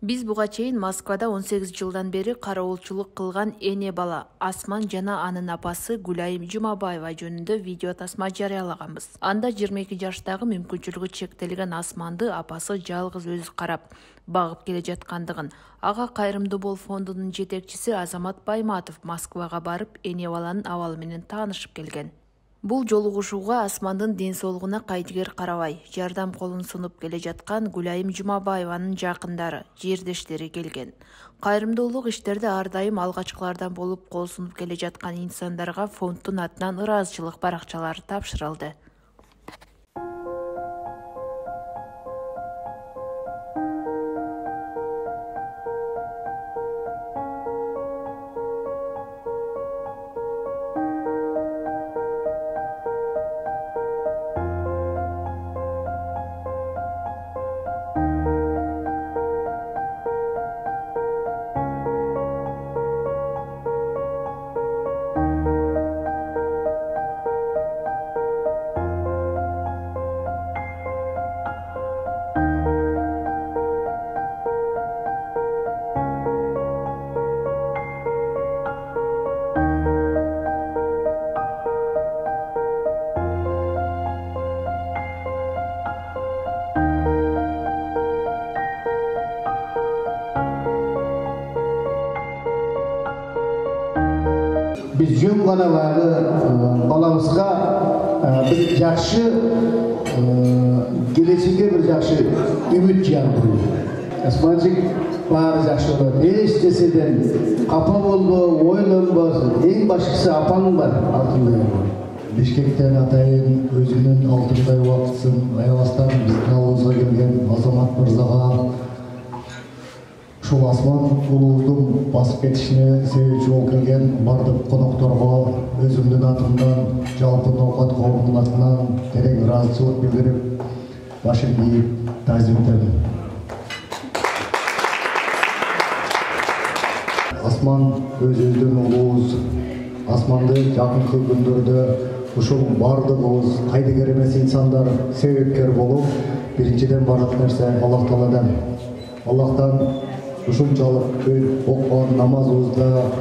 Биз буга чейин Москвада 18 жылдан бери кароолчулук кылган эне бала Асман жана анын апасы Гүлайым Жумабаева жөнүндө видео тасма жарыялаганбыз. Анда 22 жаштагы мүмкүнчүлүгү чектелген Асманды апасы жалгыз өзү карап, багып келе жаткандыгын, ага Кайрымдуу Бол фондунун жетекчиси Азамат Байматов Москвага барып, эне баланын абалы менен таанышып келген. Бул жолугушууга Асмандын ден соолугуна кайдыгер карабай, жардам колун сунуп келе жаткан Гүлайым Жумабаеванын жакындары, жердештери келген. Кайрымдуулук иштерде ар дайым алгачкылардан болуп кол сунуп келе жаткан инсандарга фонддун атынан ыраазычылык баракчалары тапшырылды. Biz жөн ғаналары баламызға bir жақшы келешекке bir жақшы үміт жандыру. Асманчик бары жақшы болады. Не істеседен қапа болма, ойланбасын. Ең башқысы апаң бар алтындай. Бишкектен атайын өзінің алтындай уақытсын аяластан біздің ауылымызға келген Азамат мырзаға Шул Асман улуздун басып кетишине себепчи болуп келген бардык конокторго өзүмдүн атымдан, жалпы ноокат коомунун атынан терең ыраазычылык билдирип, башын ийип таазим этем. Асман өзүбүздүн улуубуз. Асманды жакынкы күндөрдө ушул бардыгыбыз кайдыгер эмес инсандар себепкер болуп, биринчиден бардык нерсе Аллах Тааладан. Аллахтан ушунчалык окуган намазыбызда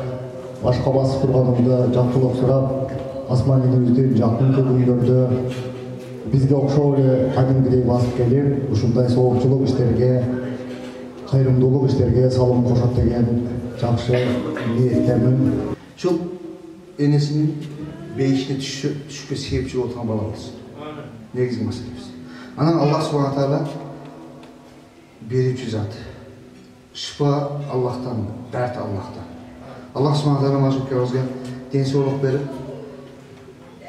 башка басып турганымда жакшылык сурап, Асман энебиздин жакынкы күндөрдө бизге окшоо эле кадимкидей басып келип, ушундай соопчулук иштерге, кайрымдуулук иштерге салым кошот деген жакшы ниеттемин. Ушул энесинин бейишине түшүшкө себепчи болуп турган балабыз. Негизги маселебиз. Анан Аллах субхана таала берүүчү зат. Шифа Аллахтан, дәрт Аллахтан. Аллах субхана таала машуккабызга ден соолук берип,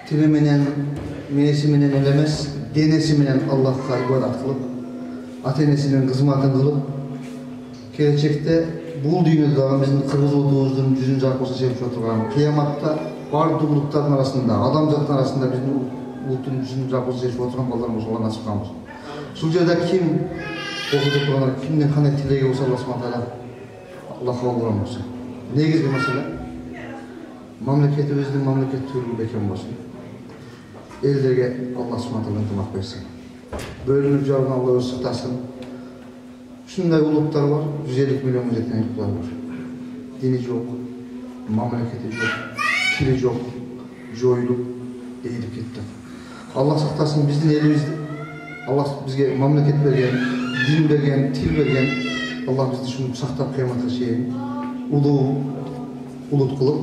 тили менен, мээси менен элемес, денеси менен Аллахка ибадат кылып, ата-энесинин кызматын кылып, келечекте бул дүйнөдө дагы биздин кыргыз улутубуздун жүзүн жаркыртышына себепчи болуп турган кыяматта бардык улуттардын арасында, адамзаттын арасында биздин улуттун жүзүн жаркыртышына себепчи болуп турган балдарыбыз Аллахтан насип кылганбыз. Ушул жерде ким окуп тургандар, кимдин кандай тилеги болсо Аллах субхана таала Аллах кабыл кылган болсо. Негизги маселе мамлекетибиздин мамлекеттүүлүгү бекем болсун. Элдерге Аллах субхана таала ынтымак берсин. Бөлүнүп жарган Алла өзү сактасын. Ушундай улуттар бар, 150 миллионго жеткен улуттар бар. Дини жок, мамлекети жок, тили жок, жоюлуп, эйилип кетти. Аллах сактасын биздин элибизди. Аллах бизге мамлекет берген, din bergen, til bergen, Allah bizni şunu saktap kıyamata şeyin, ulut kılıp,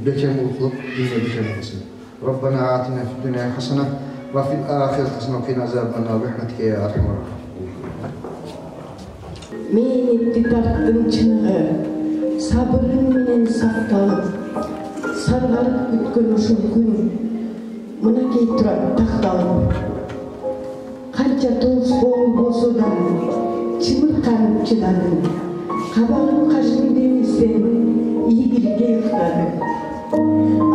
bekem ulut kılıp, dinle bekem olmasın. Rabbana atina fid dünya hasana, ve fil ahiret hasana, ve qina azabannar, ve rahmetike ya arhamar rahim. Meynetti tarttın çınığı, sabırın menen saktalıp, sargarıp kütkön uşul gün, mına key turar taktalıp, kança toz boğul bolso da çımırkanıp çıdadım. Kabağım kaşın denizden iyidirge yıktadım.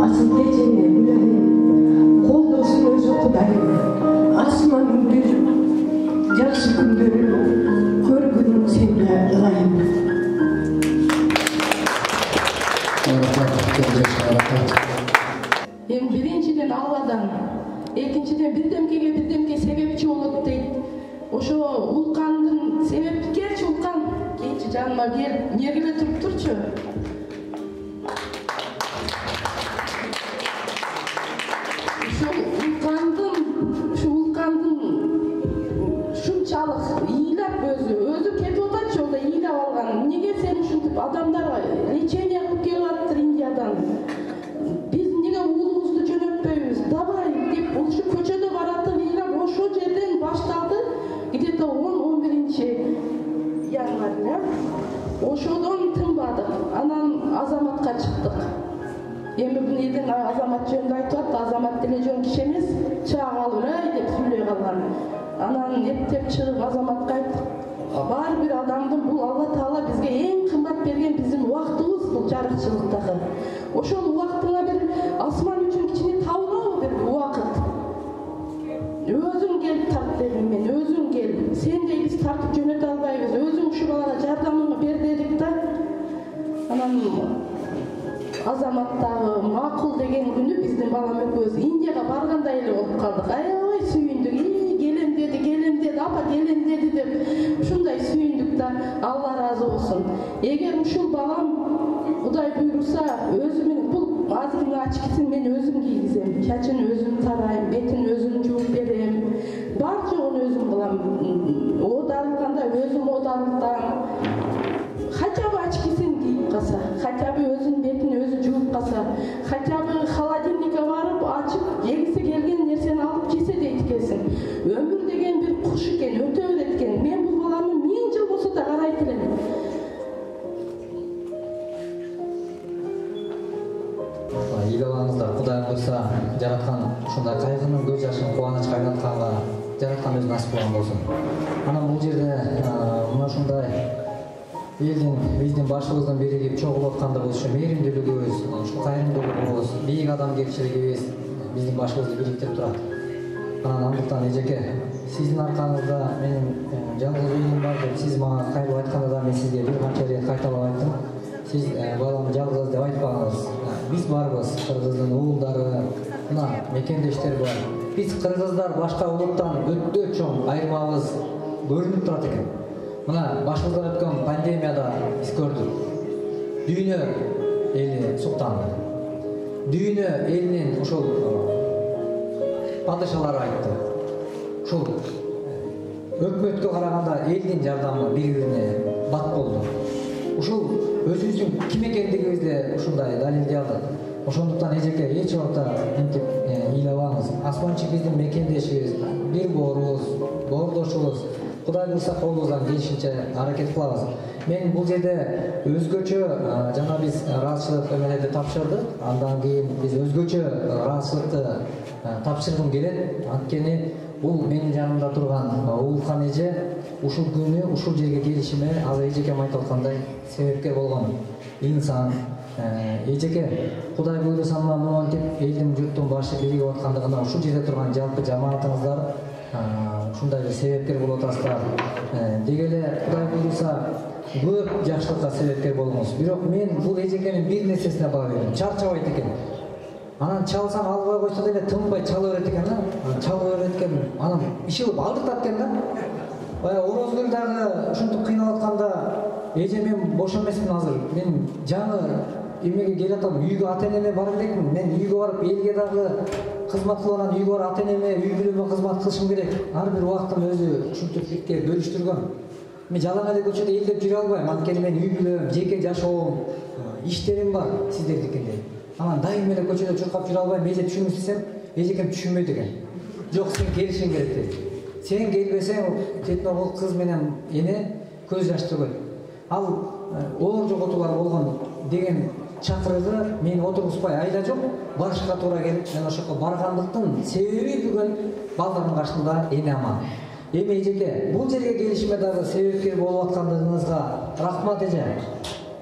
Asıl gecene Gülайым, koldosun özü Kudayım. Asmanın bir jakşı күндөрү көргүнүм сени ылайым. Эми биринчиден Алладан, экинчиден бирдемке себепчи болот дейт. Ошо улкандын себепкерчи улкан кийинчи жаныма келип эмне келе туруптурчу. Улкандын шунчалык ыйлап өзү кетип атат жолдо ыйлап алган. Эмнеге сен ушинтип адамдарга лечение кылып келип атыптыр Индиядан. Биз эмнеге уулубузду жөнөтпөйбүз? Давай деп ушу көчөдө баратып ыйлап ошол жерден башталды. Где-то 10-11-январь. Ошодон тынбадык. Анан Азаматка чыктык. Эми бул элдин Азамат жөнүндө айтып атты. Азамат деле жөн киши эмес, чыга калбырай деп сүйлөй калган. Анан эптеп чыгып Азаматка айттык. Бар бир адамдын бул Алла Таала бизге эң кымбат берген биздин убактыбыз бул жарыкчылыктагы. Ошол убактыңа бир асман үчүн кичине табылабы бир убакыт. Өзүң келип тарт дедим мен, өзүң кел. Сендей биз тартып жөнөтө албайбыз. Өзүң ушу балага жардамыңды бер дедик да. Анан Азаматтагы макул деген күнү биздин балам экөөбүз Индияга баргандай эле болуп калдык. Аябай сүйүндүк. Келем деди, апа келем деди деп ушундай сүйүндүк да. Алла ыраазы болсун. Эгер ушул балам Кудай буйруса, өзү менен бул азыркы ачкысын мен өзүм кийгизем, чачын өзүм тарайм, бетин өзүм жууп берем. Бар жогун өзүм кылам. Оодарылганда өзүм оодарылтам. Хотя бы ачкысын кийип калса, хотя бы өзүнүн бетин өзү жууп калса, хотя бы холодильникке барып ачып, жегиси келген нерсени алып жесе дейт экенсиң. Өмүр деген бир куш экен, өтө берет экен. Мен бул баламды 1000 жыл болсо да карайт элем. Ыйлабаңыздар, Кудай буйруса, жараткан ушундай кайгынын көз жашын кубанычка айнатканга жараткан өзү насип кылган болсун. Анан бул жерде мына ушундай биздин башыбыздын биригип чогулуп аткандыгыбыз, ушу мээримдүүлүгүбүз, ушу кайрымдуулугубуз, бийик адамгерчилигибиз биздин башыбызды бириктирип турат. Анан андыктан эжеке, сиздин аркаңызда менин жалгыз үйүм бар деп сиз мага кайрылып айтканда да мен сизге бир канча ирет кайталап айттым. Сиз балам жалгыз деп айтпаңыз. Биз барбыз, кыргыздын уулдары, мына мекендештер бар. Биз кыргыздар башка улуттан өтө чоң айырмабыз көрүнүп турат экен. Мына башыбыздан өткөн пандемияда биз көрдүк. Дүйнө эли суктанды. Дүйнө элинин ошол падышалары айтты. Ушул өкмөткө караганда элдин жардамы бири-бирине бат болду. Ушул өзүбүздүн ким экендигибизди ушундай далилдей алдык. Ошондуктан эжеке эч убакта мынтип ыйлабаңыз. Асманчы биздин мекендешибиз, бир боорубуз, боордошубуз. Кудай буйруса колубуздан келишинче аракет кылабыз. Мен бул жерде өзгөчө жана биз ыраазычылык эмелерди тапшырдык. Андан кийин биз өзгөчө ыраазычылыкты тапшыргым келет. Анткени бул менин жанымда турган Уулхан эже ушул күнү ушул жерге келишиме азыр эжекем айтып аткандай себепкер болгон инсан. Эжеке, Кудай буйруса монтип элдин журттун башы биригип аткандыгына ушул жерде турган жалпы жамаатыңыздар ушундай бир себепкер болуп атасыздар. Деги эле Кудай буйруса көп жакшылыкка себепкер болуңуз. Бирок мен бул эжекенин бир нерсесине баа берем. Чарчабайт экен. Анан чалсаң албай койсо деле тынбай чала берет экен да. Чала берет экен. Анан ишилип алдыртат экен да. Орозгүл дагы ушинтип кыйналып атканда эже мен бош эмесмин азыр. Мен жаңы эмеге келе атам, үйгө ата-энеме барам элекмин. Мен үйгө барып элге дагы кызмат кылып анан үйгө барып ата-энеме, үй бүлөмө кызмат кылышым керек. Ар бир убактын өзү ушинтип битке бөлүштүргөн. Мен жалаң эле көчөдө элдеп жүрө албайм. Анткени мен үй бүлөм, жеке жашоом, иштерим бар сиздердикиндей. Анан дайым эле көчөдө чуркап жүрө албайм. Эже түшүнүңүз десем, эжекем түшүнбөйт экен. Жок, сен келишиң керек дейт. Сен келбесең, жетин бул кыз менен эне көз жаш төгөт. Ал оор жоготуулар болгон деген чакырыгы мен отургузбай айла жок, барышка туура келип, мен ошоко баргандыктын себеби бүгүн балдардын каршысында эне аман. Эми эжеке, бул жерге келишиме дагы себепкер болуп аткандыгыңызга рахмат эже.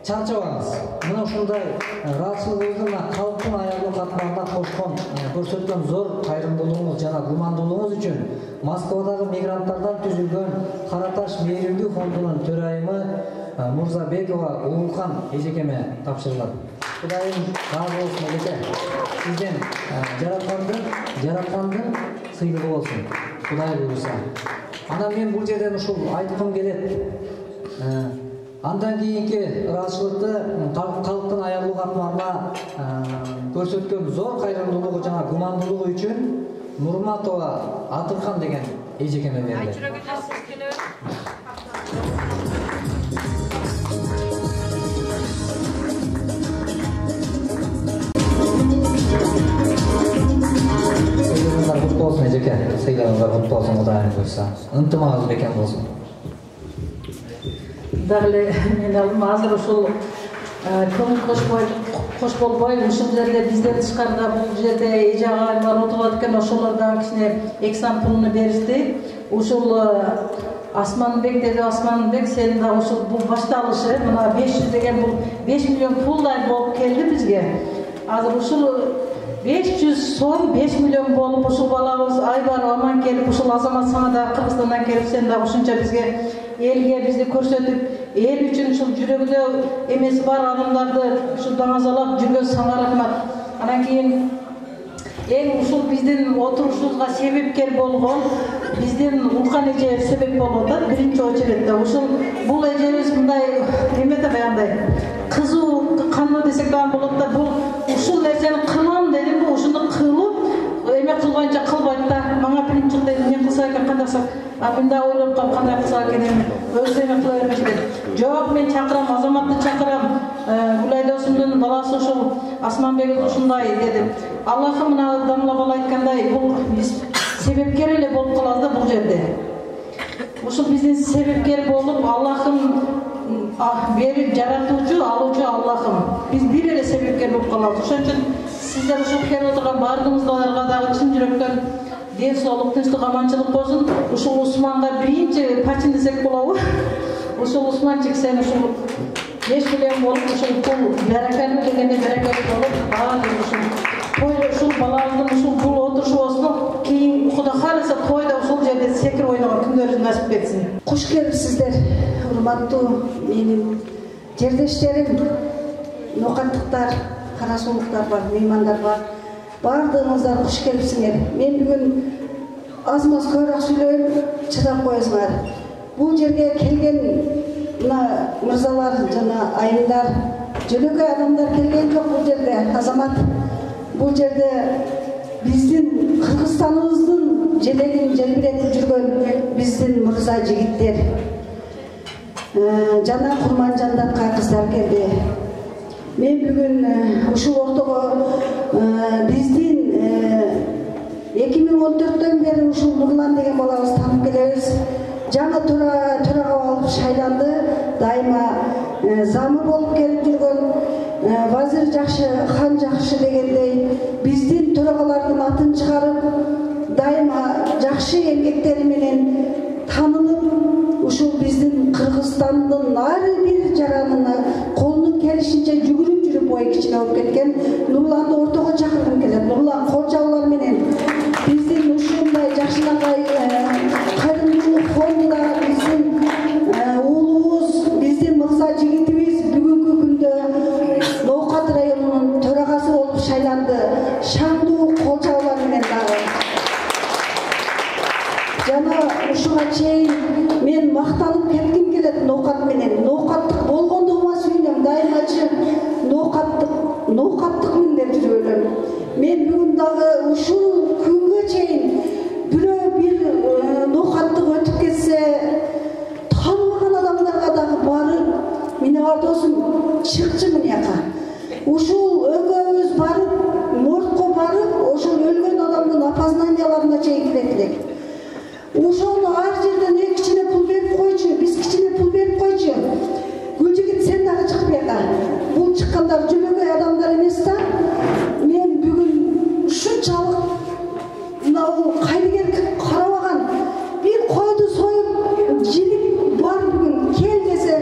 Чарчабаңыз. Мына ушундай ыраазычылыгыңыздын калктын аягына катмагына кошкон, көрсөткөн зор кайрымдуулугуңуз жана гумандуулугуңуз үчүн Москвадагы мигранттардан түзүлгөн Караташ мээримдүү фондунун төрайымы Мурзабекова Уулхан эжекеме тапшырылат. Кудайым разы болсун эжеке. Сизден жараткандын сыйлыгы болсун. Кудай буйруса. Анан мен бул жерден ушул айткым келет. Андан кийинки ыраазычылыкты калктын аялуу катмарына көрсөткөн зор кайрымдуулугу жана гумандуулугу үчүн Нурматова Атырхан деген эжекеме берди. Сыйлығыңыздар құтты болсын эжеке. Сыйлығыңыздар құтты болсын, Кудайым буйрса. Ынтымагыңыз бекем болсын. Дагы мен азыр ушул көңүл кош болбой, ушул жерде бизден тышкарыда бул жерде эже агайлар отуруп аткан ошолордон кичине эксан пулуну беришти. Ушул Асманбек деди, Асманбек сен да ушул бул башталышы мына 500 деген бул 5 миллион пулдай болуп келди бизге. Азыр ушул 500 сом 5 миллион болуп ушул балабыз Айбар аман келип ушул Азамат сага да Кыргызстандан келип сен да ушунча бизге элге бизди көрсөтүп, эл үчүн ушул жүрөгүдө эмеси бар адамдарды ушул даңазалап жүргөн сага рахмат. Анан кийин эң ушул биздин отурушубузга себепкер болгон биздин Улкан эже себеп болуп атат биринчи очередде. Ушул бул эжебиз мындай эмете баягындай кызуу кануу десек дагы болот да, бул ушул нерсени кылам дедим, ушуну кылып эме кылганча кылбайт да. Мага принцип дейт, эмне кылса экен, кандай кылса, мындай ойлоп калып кандай кылса экен, өзү эме кыла бермеш дейт. Жок, мен чакырам, Азаматты чакырам, Гүлай досумдун баласы ушул Асманбек ушундай деди. Аллахым мына Дамла бала айткандай, бул биз себепкер эле болуп калабыз да бул жерде. Ушул биздин себепкер болуп, Аллахым берип жаратуучу, алуучу Аллахым. Биз бир эле себепкер болуп калабыз. Ошон үчүн сиздер ушул келип отурган баардыгыңыздарга дагы чын жүрөктөн ден соолук, тынчтык, аманчылык болсун. Ушул Усманга биринчи пачин десек болобу? Ушул Усманчик сен ушул 5 миллион болуп, ушул пул берекелүү дегенде берекелүү болуп, ушул балабыздын ушул бул отурушубуздун кийин Куда кааласа тойда ушул жерде секирип ойногон күндөрү насип этсин. Куш келипсиздер, урматтуу менин жердештерим, нокаттыктар, карасуулуктар бар, меймандар бар. Бардыгыңыздар куш келипсиңер. Мен бүгүн аз-маз көбүрөөк сүйлөйм, чыдап коесуңар. Бул жерге келген мына мырзалар жана айымдар, жөнөкөй адамдар келген жок бул жерде. Азамат бул жерде биздин Кыргызстаныбыздын желегин желбиретип жүргөн биздин мырза жигиттер жана курманжандатка кыздар келди. Мен бүгүн ушул ортого биздин 2014-төн бери ушул Нурлан деген балабыз танып келебиз. Жаңы төрага алып шайланды, дайыма замы болуп келип жүргөн Вазир жакшы, хан жакшы дегендей биздин төрагалардын атын чыгарып, дайыма жакшы эмгектери менен танылып, ушул биздин Кыргызстандын ар бир жаранына колунун келишинче жүгүрүп жүрүп ой кичине болуп кеткен Нурланды ортого чакыргым келет. Нурлан колчалар менен биздин ушундай жакшынакай кайрымдуулук фондунда биздин уулубуз, биздин мырза жигитибиз бүгүнкү күндө Ноокат районунун төрагасы болуп шайланды. Шаңдуу колчалар менен дагы. Жана ушуга чейин мен мактанып кетким келет Ноокат менен. Ноокаттык болгондугума сүйүнөм. Дайымачы ноокаттыкмын деп жүрүп өлөм. Мен бүгүн дагы ушул күнгө чейин бирөө бир ноокаттык өтүп кетсе, тааныбаган адамдарга дагы барып, мени досум чыкчы мынаяка. Ушул өгөөбүз барып, мортко барып, ошол өлгөн адамдын опознанияларына чейин кирет элек. Ошону ар жерден кичине пул берип койчу, биз кичине пул берип койчу. Гүлжигит сен дагы чык бияка. Бул чыккандар жөнөкөй адамдар эмес да. Мен бүгүн ушунчалык мына кайдыгер карабаган бир койду союп жинип бар бүгүн кел десе,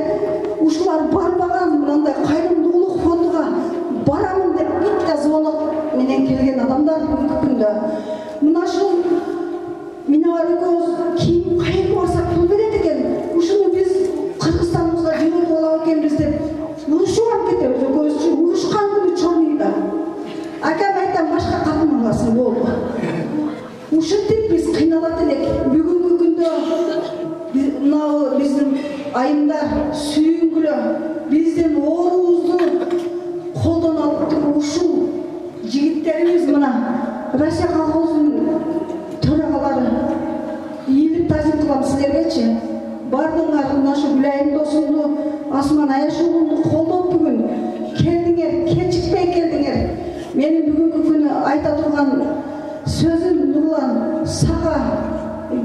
ушулар барбаган мындай кайрымдуулук фондуга барамын деп битте звонок менен келген адамдар бүгүнкү күндө. Мына ушул Россия колхозунун төрагалары ийгилик таазим кылам силергечи. Бардыңар мына ушу Гүлайым досумду, Асман Аяшуулумду колдоп бүгүн келдиңер, кечикпей келдиңер. Менин бүгүнкү күнү айта турган сөзүм Нурлан сага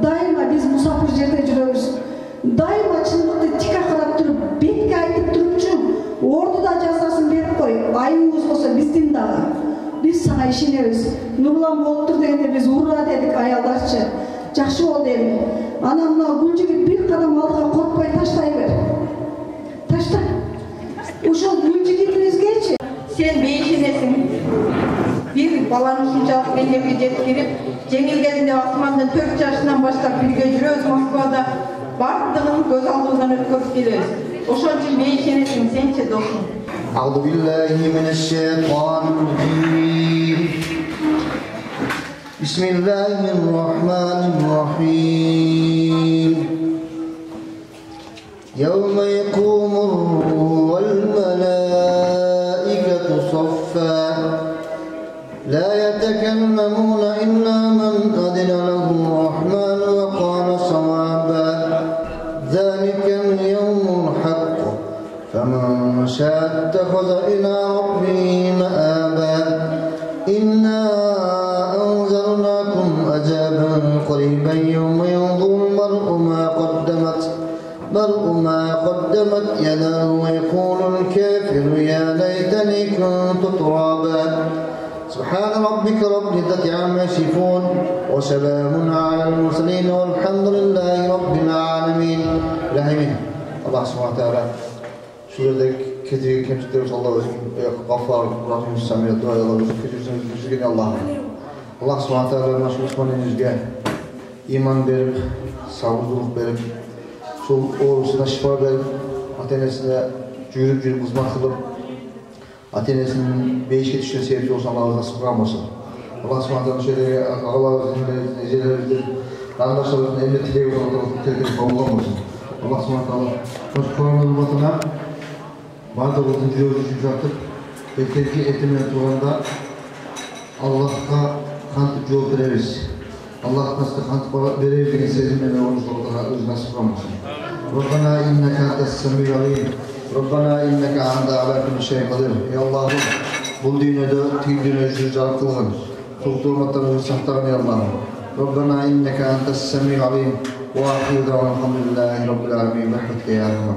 дайыма биз мусапыр жерде жүрөбүз. Дайыма чындыкты тика карап туруп, бетке айтып турупчу, ордуда жазасын берип кой, айыбыз болсо биздин дагы. Биз сага ишенебиз. Нурлан болуптур дегенде биз ура дедик аялдарчы. Жакшы болду эми. Анан мына бул жигит бир кадам алдыга коркпой таштай бер. Ташта. Ошол бул жигитибизгечи сен бейишенесиң. Бир баланы ушунчалык мектепке жеткирип, жеңилгенде Асмандын 4 жашынан баштап бирге жүрөбүз Москвада. Бардыгын көз алдыбыздан өткөрүп келебиз. Ошон үчүн бейишенесиң сенчи досуң. أعوذ بالله من الشيطان الرجيم بسم الله الرحمن الرحيم يوم يقوم الروح والملائكة صفا لا يتكلمون إلا من أذن له الرحمن وقال صوابا ذلك اليوم الحق فمن شاء اتخذ إلى ربه مآبا إنا أنذرناكم عذابا قريبا يوم ينظر المرء ما قدمت يداه ويقول الكافر يا ليتني كنت ترابا سبحان ربك رب العزة عما يصفون وسلام على المرسلين والحمد لله رب العالمين. الله سبحانه وتعالى şurada keçirgen kemçiliklerimiz Allah özgün, Gaffar, Rahim, Samiyat, dua Allah özgün, keçirgen Allah'ım. Allah subhanahu ta'ala naşı Osman'ın yüzge iman verip, sabırlılık verip, sol oğlusuna şifa verip, atenesine cürüp uzman kılıp, atenesinin beşike düşen sevgi olsun Allah'a nasip kalmasın. Allah subhanahu ta'ala şöyle ağalarımızın necelerimizdir, kardeşlerimizin emri tileği olan Allah'ın kavulamansın. Allah subhanahu ta'ala hoş koyamalı batına bardağımızın yüreği düşüp жатып, beklerki etimine tuğanda Allah'a kantıp cevap veririz. Allah nasıl kantıp veririz diye sezimle ve onuşlarına öz nasip olmasın. Rabbana inneke antes semî'ul alîm. Rabbana inneke ente alâ kulli şeyin kadir. Ey Allah'ım bu dünyada tüm dünya yüzücalık kılgın. Tuğdurmaktan sahtağın ey Allah'ım. Rabbana inneke antes semî'ul alîm. Ve ahir davran elhamdülillahi rabbil âlemin. Rahmetli ya Rahman.